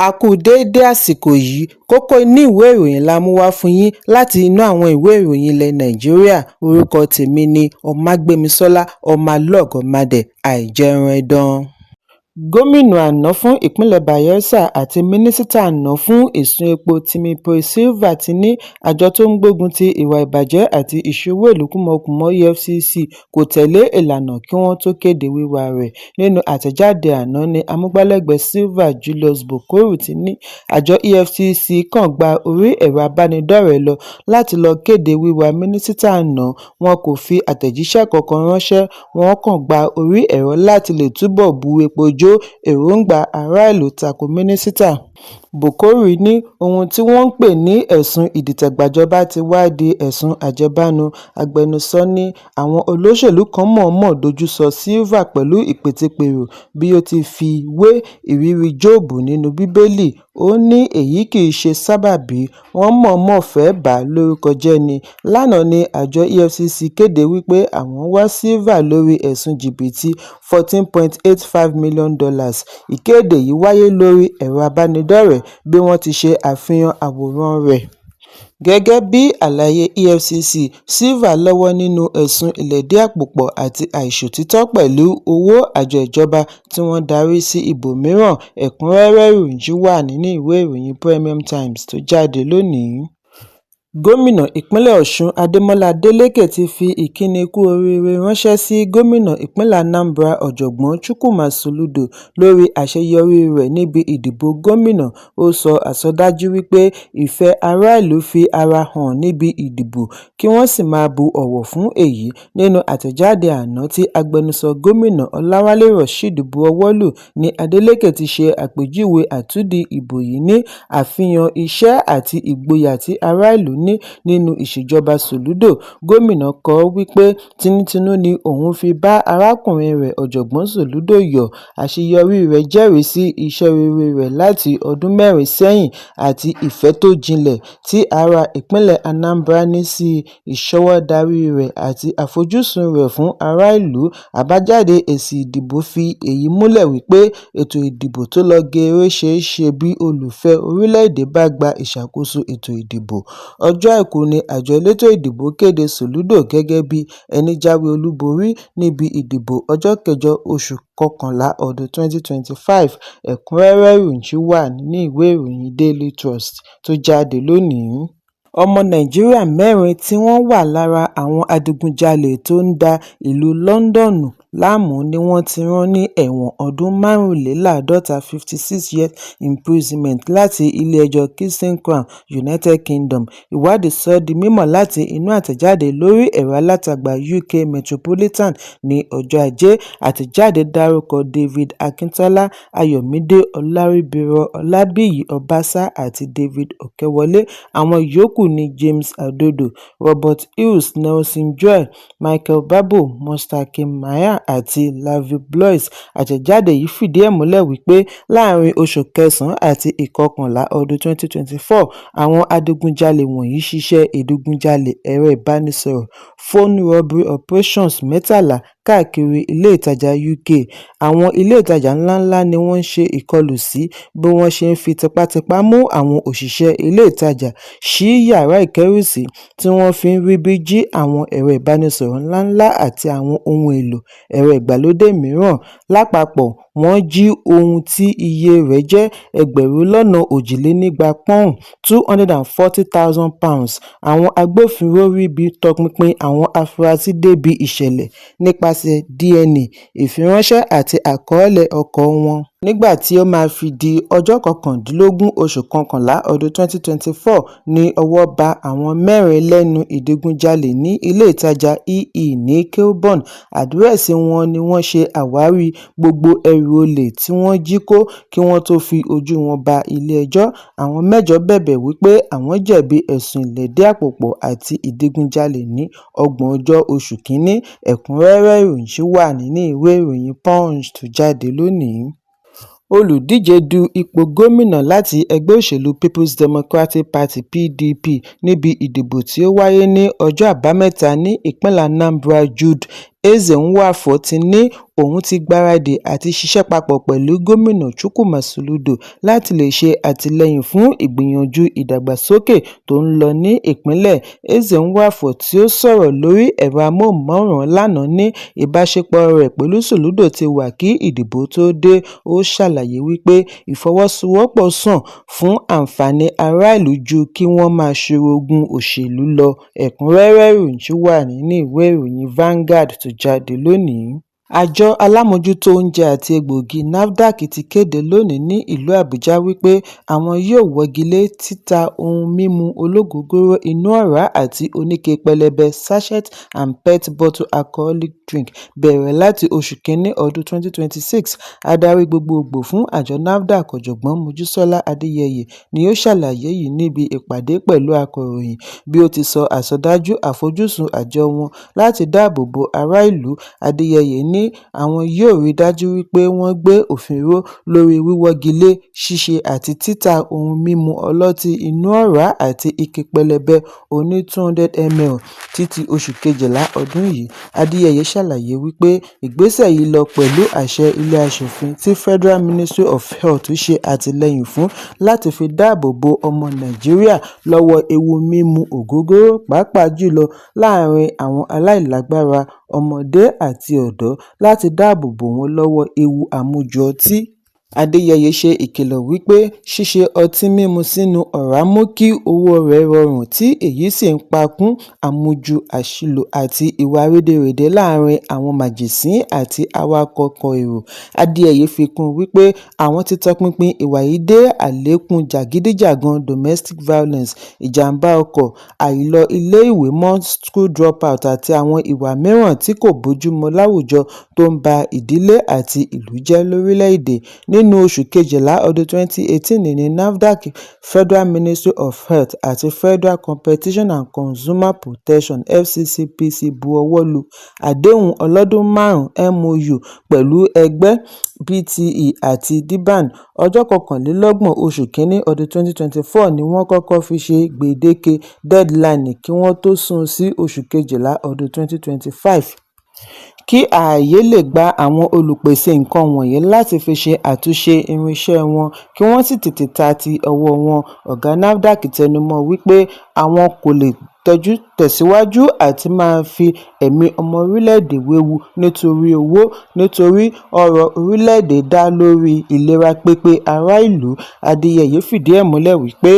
A kú déédé àsìkò yìí, kókó inú ìwé ìròyìn la mú wá fún yín láti inú àwọn ìwé ìròyìn ilẹ̀ Nàìjíríà. Orúkọ tèmi ni Ọmágbémisọ́lá Ọmọlọ́gọ̀mádẹ àìjẹran ẹdán. Gómìnà àná fún ìpínlẹ̀ Bayelsa àti mínísítà àná fún ẹ̀sùn epo Timothy Silva ti ní àjọ tó ń gbógun ti ìwà ìbàjẹ́ àti ìṣòwò ìlú kúmọkùmọ EFCC kò tẹ̀lé ìlànà kí wọ́n tó kéde wíwá rẹ̀. Nínú àtẹ̀jáde àná ni amúgbálẹ́gbẹ̀ẹ́ Silva Julius Bokoru ti ní àjọ EFCC kàn gba orí ẹ̀rọ abánidọ́rẹ̀ẹ́ lọ láti lọ kéde wíwá mínísítà àná. Wọn kò fi àtẹ̀jíṣẹ́ kankan ránṣẹ́, wọ́n kàn gba orí ẹ̀rọ láti lè túbọ̀ bu epo jó èròǹgbà aráàlú tako mínísítà. Bokoru ní ohun tí wọ́n ń pè ní ẹ̀sùn ìdìtẹ̀gbàjọba ti wá di ẹ̀sùn àjẹbánu. Agbẹnusọ ní àwọn olóṣèlú kan mọ̀ọ́mọ̀ dojúsọ Silva pẹ̀lú ìpètepèrò bí ó ti fi wé ìrírí Jóòbù nínú Bíbélì. Ó ní èyí kì í ṣe sábàbí, wọ́n mọ̀ọ́mọ̀ fẹ́ bà á lórúkọ jẹ́ ni. Lánàá ni àjọ EFCC kéde wípé àwọn wá Silva lórí ẹ̀sùn jìbìtì $14.85 million. Ìkéde yìí wáyé lórí ẹ̀rọ abánidọ́rẹ̀ẹ́ bí wọ́n ti ṣe àfihàn àwòrán rẹ̀. Gẹ́gẹ́ bí àlàyé EFCC, Silva lọ́wọ́ nínú ẹ̀sùn ìlẹ̀dí àpòpọ̀ àti àìṣòtítọ́ pẹ̀lú owó àjọ ìjọba tí wọ́n darí sí ibòmíràn. Ẹ̀kúnrẹ́rẹ́ ìròyìn yìí wà nínú ìwé ìròyìn Premium Times tó jáde lónìí. Gómìnà ìpínlẹ̀ Ọ̀ṣun Adémọ́lá Adélékè ti fi ìkíni kú oríire ránṣẹ́ sí gómìnà ìpínlẹ̀ Anambra Ọ̀jọ̀gbọ́n Chukwuma Soludo lórí àṣeyọrí rẹ̀ níbi ìdìbò gómìnà. Ó sọ àsọdájú wípé ìfẹ́ aráàlú fi ara hàn níbi ìdìbò kí wọ́n sì máa bu ọ̀wọ̀ fún èyí. Nínú àtẹ̀jáde àná tí agbẹnusọ gómìnà Ọláwálé Rasheed bu ọwọ́ lù ní Adélékè ti ṣe àpèjúwe àtúndì ìbò yìí ní àfihàn iṣẹ́ àti ìgboyà tí aráàlú ní nínú ìṣèjọba Soludo. Gómìnà kọ wípé tinútinú ni òun fi bá arákùnrin rẹ̀ Ọ̀jọ̀gbọ́n Soludo yọ̀. Àṣeyọrí rẹ̀ jẹ́rìí sí iṣẹ́ rere rẹ̀ láti ọdún 4 sẹ́yìn àti ìfẹ́ tó jinlẹ̀ tí ará ìpínlẹ̀ Anambra ní sí ìṣọwọ́darí rẹ̀ àti àfojúsùn rẹ̀ fún ará ìlú. Àbájáde èsì ìdìbò fi èyí múlẹ̀ wípé ètò ìdìbò tó lọ geere ṣeé ṣe bí olùfẹ́ orílẹ̀-èdè bá gba ìṣàkóso ètò ìdìbò. Ọjọ́ Àìkú ni àjọ elétò ìdìbò kéde Soludo gẹ́gẹ́ bí ẹni jáwé olúborí níbi ìdìbò ọjọ́ 8 oṣù kọkànlá ọdún 2025. Ẹ̀kúnrẹ́rẹ́ ìròyìn yìí wà nínú ìwé ìròyìn Daily Trust tó jáde lónìí. Ọmọ Nàìjíríà 4 tí wọ́n wà lára àwọn adigunjalè tó ń da ìlú Lọ́ńdọ̀nù láàmú ni wọ́n ti rán ní ẹ̀wọ̀n ọdún 45 56 years imprisonment láti ilé-ẹjọ́ Kingston Crown, United Kingdom. Ìwádìí sọ di mímọ̀ láti inú àtẹ̀jáde lórí ẹ̀rọ alátagbà UK Metropolitan ní ọjọ́ Ajé. Àtẹ̀jáde dárúkọ David Akintola, Ayọ̀mídé Ọlárìbírọ̀, Ọlábíyì Ọbásá àti David Òkèwọlé. Àwọn yòókù ni James Adodo, Robert Hughes, Nelson Joel, Michael Babo, Mustakim Maya àti Lavi Blois. Àtẹ̀jáde yìí fìdí ẹ̀ múlẹ̀ wípé láàrin oṣù kẹsàn-án àti ìkọkànlá ọdún 2024, àwọn adigunjalè wọ̀nyí ṣiṣẹ́ ìdigunjalè ẹ̀rọ ìbánisọ̀rọ̀ phone robbery operations 13 káàkiri ilé ìtajà UK. Àwọn ilé ìtajà ńláńlá ni wọ́n ń ṣe ìkọlù sí bí wọ́n ṣe ń fi tipátipá mú àwọn òṣìṣẹ́ ilé ìtajà, ṣí yàrá ìkẹ́rùsí tí wọ́n fi ń ríbi jí àwọn ẹ̀rọ ìbánisọ̀rọ̀ ńláńlá àti àwọn ohun èlò ẹ̀rọ ìgbàlódé mìíràn. Lápapọ̀, wọ́n jí ohun tí iye rẹ̀ jẹ́ £2,200 £240,000. Àwọn agbófinró ríbi tọpinpin àwọn afurasí débi ìṣẹ̀lẹ̀ nípasẹ̀ DNA, ìfiránṣẹ́ àti àkọọ́lẹ̀ ọkọ̀ wọn. Nígbà tí ó máa fi di ọjọ́ 19 oṣù kọkànlá ọdún 2024 ní ọwọ́ bá àwọn 4 lẹ́nu ìdigunjalè ní ilé ìtajà EE ní Kilburn. Àdírẹ́sì wọn ni wọ́n ṣe àwárí gbogbo ẹrù olè tí wọ́n jí kó kí wọ́n tó fi ojú wọn ba ilé-ẹjọ́. Àwọn 8 bẹ̀bẹ̀ wípé àwọn jẹ̀bi ẹ̀sùn ìlẹ̀dí àpòpọ̀ àti ìdigunjalè ní 30 oṣù kìíní. Ẹ̀kúnrẹ́rẹ́ ìròyìn yìí wà nínú ìwé ìròyìn Punch tó jáde lónìí. Olùdíje du ipò gómìnà láti ẹgbẹ́ òṣèlú People's Democratic Party (PDP) níbi ìdìbò tí ó wáyé ní ọjọ́ Àbámẹ́ta ní ìpínlẹ̀ Anambra Jude Ezenwafọ ti ní òun ti gbáradì àti ṣiṣẹ́ papọ̀ pẹ̀lú gómìnà Chukwuma Soludo láti lè ṣe àtìlẹ́yìn fún ìgbìyànjú ìdàgbàsókè tó ń lọ ní ìpínlẹ̀. Eze Nwafor, tí ó sọ̀rọ̀ lórí ẹ̀rọ amóhùnmáwòrán lánàá, ní ìbáṣepọ̀ rẹ̀ pẹ̀lú Soludo ti wà kí ìdìbò tó dé. Ó ṣàlàyé wípé ìfọwọ́sowọ́pọ̀ sàn fún àǹfààní ará ìlú ju kí wọ́n máa ṣorogún òṣèlú lọ. Ẹ̀kúnrẹ́rẹ́ ìròyìn wà nínú ìwé ìròyìn Vanguard tó jáde lónìí. Àjọ alámòjútó oúnjẹ àti egbòogi NAFDAC ti kéde lónìí ní ìlú Àbújá wípé àwọn yóò wọ́gilé títa ohun mímu ológógóró inú ọ̀rá àti oníke pẹlẹbẹ sachet and PET bottle alcoholic drink bẹ̀rẹ̀ láti oṣù kínní ọdún 2026. Adarí gbogbogbò fún àjọ NAFDAC, Ọ̀jọ̀gbọ́n Mojísọ́lá Adéyẹyè, ni ó ṣàlàyé yìí níbi ìpàdé pẹ̀lú akọ̀ròyìn. Bí ó ti sọ àsọdájú àfojúsùn àjọ wọn láti dáàbò bo ará ìlú, Adéyẹyè ní àwọn yóò rí dájú wípé wọ́n gbé òfin ró lórí wíwọ́gilé ṣíṣe àti títa ohun mímu ọlọ́tí inú ọ̀rá àti ike pẹlẹbẹ oní 200 ml títí oṣù kejìlá ọdún yìí. Adéyẹyè ṣàlàyé wípé ìgbésẹ̀ yìí lọ pẹ̀lú àṣẹ ilé aṣòfin tí Federal Ministry of Health ṣe àtìlẹ́yìn fún láti fi dáàbò bo ọmọ Nàìjíríà lọ́wọ́ ewu mímu ògógóró, pàápàá jùlọ láàárín àwọn aláìlágbára, ọmọdé àti ọ̀dọ́, láti dáàbò bò wọ́n lọ́wọ́ ewu àmujù ọtí. Adéyẹyè ṣe ìkìlọ̀ wípé ṣíṣe ọtí mímu sínú ọ̀rá mú kí owó rẹ̀ rọrùn, tí èyí sì ń pa kún àmujù, àṣìlò àti ìwà rédèrèdè láàárín àwọn màjèṣín àti awakọ̀ ọkọ̀ èrò. Adéyẹyè fi kún wípé àwọn ti tọpinpin ìwà yìí dé àlékún jàgídíjàgan, domestic violence, ìjàmbá ọkọ̀, àìlọ ilé ìwé mọ́ school dropout àti àwọn ìwà mìíràn tí kò bójúmu láwùjọ tó ń ba ìdílé àti ìlú jẹ́ lórílẹ̀-èdè. Nínú oṣù kejìlá ọdún 2018 ní NAFDAC, Federal Ministry of Health àti Federal Competition and Consumer Protection FCCPC bu ọwọ́ lu àdéhùn ọlọ́dún 5 MOU pẹ̀lú ẹgbẹ́ BTE àti DBAN. Ọjọ́ 21 oṣù kínní ọdún 2024 ni wọ́n kọ́kọ́ fi ṣe gbèdéke deadline kí wọ́n tó sún sí oṣù kejìlá ọdún 2025. Kí ààyè lè gba àwọn olùpèsè nǹkan wọ̀nyí láti fi ṣe àtúnṣe irinṣẹ́ wọn kí wọ́n sì tètè ta ti ọwọ́ wọn, ọ̀gá NAFDAC tẹnumọ́ wípé àwọn kò lè tẹ̀síwájú àti máa fi ẹ̀mí ọmọ orílẹ̀-èdè wewu nítorí owó, nítorí ọrọ̀ orílẹ̀-èdè dá lórí ìlera pípé ará ìlú. Adéyẹyè fìdí ẹ̀ múlẹ̀ wípé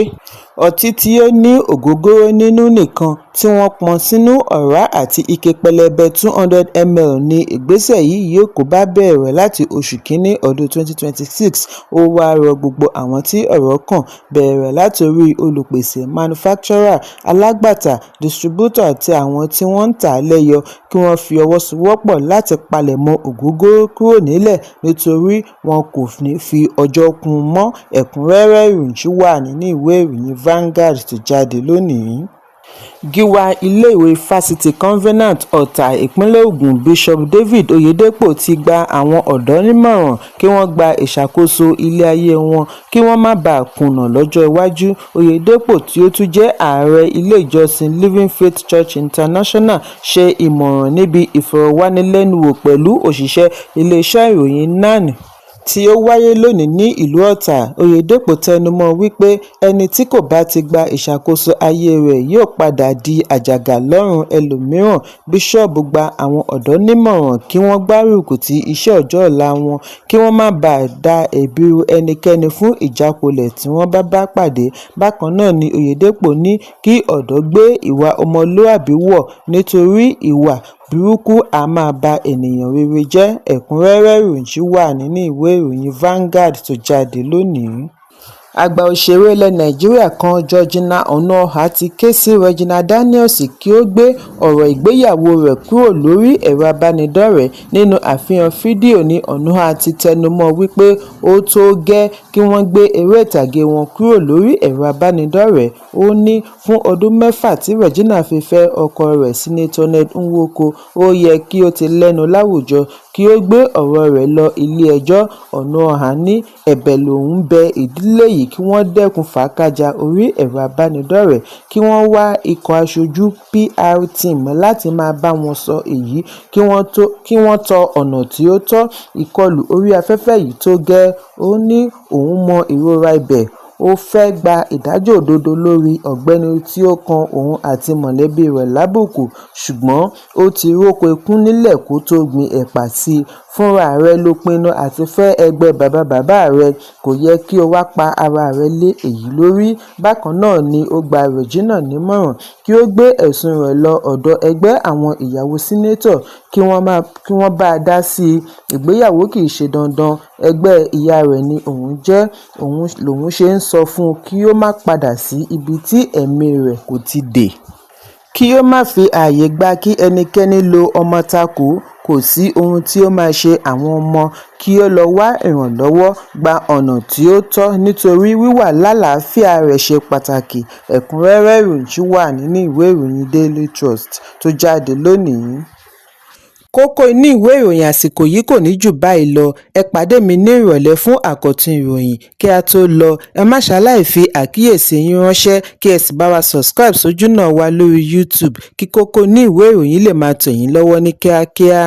ọtí tí ó ní ògógóró nínú nìkan tí wọ́n pọn sínú ọ̀rá àti ike pẹlẹbẹ 200 ml ní ìgbésẹ̀ yìí yóò kó bá bẹ̀rẹ̀ láti oṣù kínní ọdún 2026. Ó wá rọ gbogbo àwọn tí ọ̀rọ̀ kàn, bẹ̀rẹ̀ látorí olùpèsè, manufacturer, alágbàtà, distributor àti àwọn tí wọ́n ń tà á lẹ́yọ, kí wọ́n fi ọwọ́ sowọ́pọ̀ láti palẹ̀mọ́ ògógóró kúrò nílẹ̀, nítorí wọn kò ní fi ọjọ́ kún un mọ́. Ẹ̀kúnrẹ́rẹ́ ìròyìn wà nínú ìwé ìròyìn Vanguard tó jáde lónìí. Gíwá iléèwé fásitì Covenant Ọ̀tà ìpínlẹ̀ Ògùn, Bishop David Oyedepo, ti gba àwọn ọ̀dọ́ nímọ̀ràn kí wọ́n gba ìṣàkóso ilé ayé wọn kí wọ́n má bàa kùnà lọ́jọ́ iwájú. Oyedepo, tí ó tún jẹ́ ààrẹ ilé ìjọsìn Living Faith Church International, ṣe ìmọ̀ràn níbi ìfọ̀rọ̀wánilẹ́nuwò pẹ̀lú òṣìṣẹ́ iléeṣẹ́ ìròyìn NAN tí ó wáyé lónìí ní ìlú Ọ̀tà. Oyedepo tẹnumọ́ wípé ẹni tí kò bá ti gba ìṣàkóso ayé rẹ̀ yóò padà di àjàgà lọ́rùn ẹlòmíràn. Bíṣọ́ọ̀bù gba àwọn ọ̀dọ́ nímọ̀ràn kí wọ́n gbárùkù ti iṣẹ́ ọjọ́ ọ̀la wọn kí wọ́n má bàa da ẹ̀bi ru ẹnikẹ́ni fún ìjákulẹ̀ tí wọ́n bá pàdé. Bákan náà ni Oyedepo ní kí ọ̀dọ́ gbé ìwà ọmọlúàbí wọ̀, nítorí ìwà burúkú a máa ba ènìyàn rere jẹ́. Ẹ̀kúnrẹ́rẹ́ ìròyìn wà nínú ìwé ìròyìn Vanguard tó jáde lónìí. Àgbà òṣèré ilẹ̀ Nàìjíríà kan Georgina Onuoha ti ké sí Regina Daniels kí ó gbé ọ̀rọ̀ ìgbéyàwó rẹ̀ kúrò lórí ẹ̀rọ abánidọ́rẹ̀ẹ́. Nínú àfihàn fídíò ní Onuoha ti tẹnumọ́ wípé ó tó gẹ́ kí wọ́n gbé eré ìtàgé wọn kúrò lórí ẹ̀rọ abánidọ́rẹ̀ẹ́. Ó ní fún ọdún 6 tí Regina fi fẹ́ ọkọ rẹ̀ Senator Ned Nwoko, ó yẹ kí ó ti lẹ́nu láwùjọ kí ó gbé ọ̀rọ̀ rẹ̀ lọ ilé ẹjọ́. Onuoha ní ẹ̀bẹ̀ lòun bẹ ìdílé yìí yìí kí wọ́n dẹ́kun fàákàjà orí ẹ̀rọ abánidọ́rẹ̀ẹ́, kí wọ́n wá ikọ̀ aṣojú PR team láti máa bá wọn sọ èyí, kí wọ́n tọ ọ̀nà tí ó tọ́. Ìkọlù orí afẹ́fẹ́ yìí tó gẹ́, ó ní òun mọ ìrora ibẹ̀, ó fẹ́ gba ìdájọ́ òdodo lórí ọ̀gbẹ́ni tí ó kan òun àti mọ̀lẹ́bí rẹ̀ lábùkù, ṣùgbọ́n ó ti róko ikún nílẹ̀ kó tó gbin ẹ̀pà sí i. Fúnra rẹ̀ ló pinnu àti fẹ́ ẹgbẹ́ bàbá rẹ̀, kò yẹ kí o wá pa ara rẹ̀ lé èyí lórí. Bákan náà ni ó gba Regina nímọ̀ràn kí ó gbé ẹ̀sùn rẹ̀ lọ ọ̀dọ̀ ẹgbẹ́ àwọn ìyàwó sínétọ̀ kí wọ́n bá a dá sí i. Ìgbéyàwó kì í ṣe dandan, ẹgbẹ́ ìyá rẹ̀ ni òun jẹ́, òun lòun ṣe ń sọ fún un kí ó má padà sí ibi tí ẹ̀mí rẹ̀ kò ti dé. Kí ó má fi ààyè gba kí ẹnikẹ́ni lo ọmọ takò, kò sí ohun tí ó máa ṣe àwọn ọmọ, kí ó lọ wá ìrànlọ́wọ́, gba ọ̀nà tí ó tọ́ nítorí wíwà lálàáfíà rẹ̀ ṣe pàtàkì. Ẹ̀kúnrẹ́rẹ́ ìròyìn wà nínú ìwé ìròyìn Daily Trust tó jáde lónìí. Kókó inú ìwé ìròyìn àsìkò yìí kò ní jù báyìí lọ. Ẹ pàdé mi ní ìrọ̀lẹ́ fún àkọ́tún ìròyìn. Kí a tó lọ, ẹ má ṣaláì fi àkíyèsí yín ránṣẹ́ kí ẹ sì bá wa subscribe sójú náà wa lórí YouTube kí kókó inú ìwé ìròyìn lè máa tẹ̀ yín lọ́wọ́ ní kíákíá.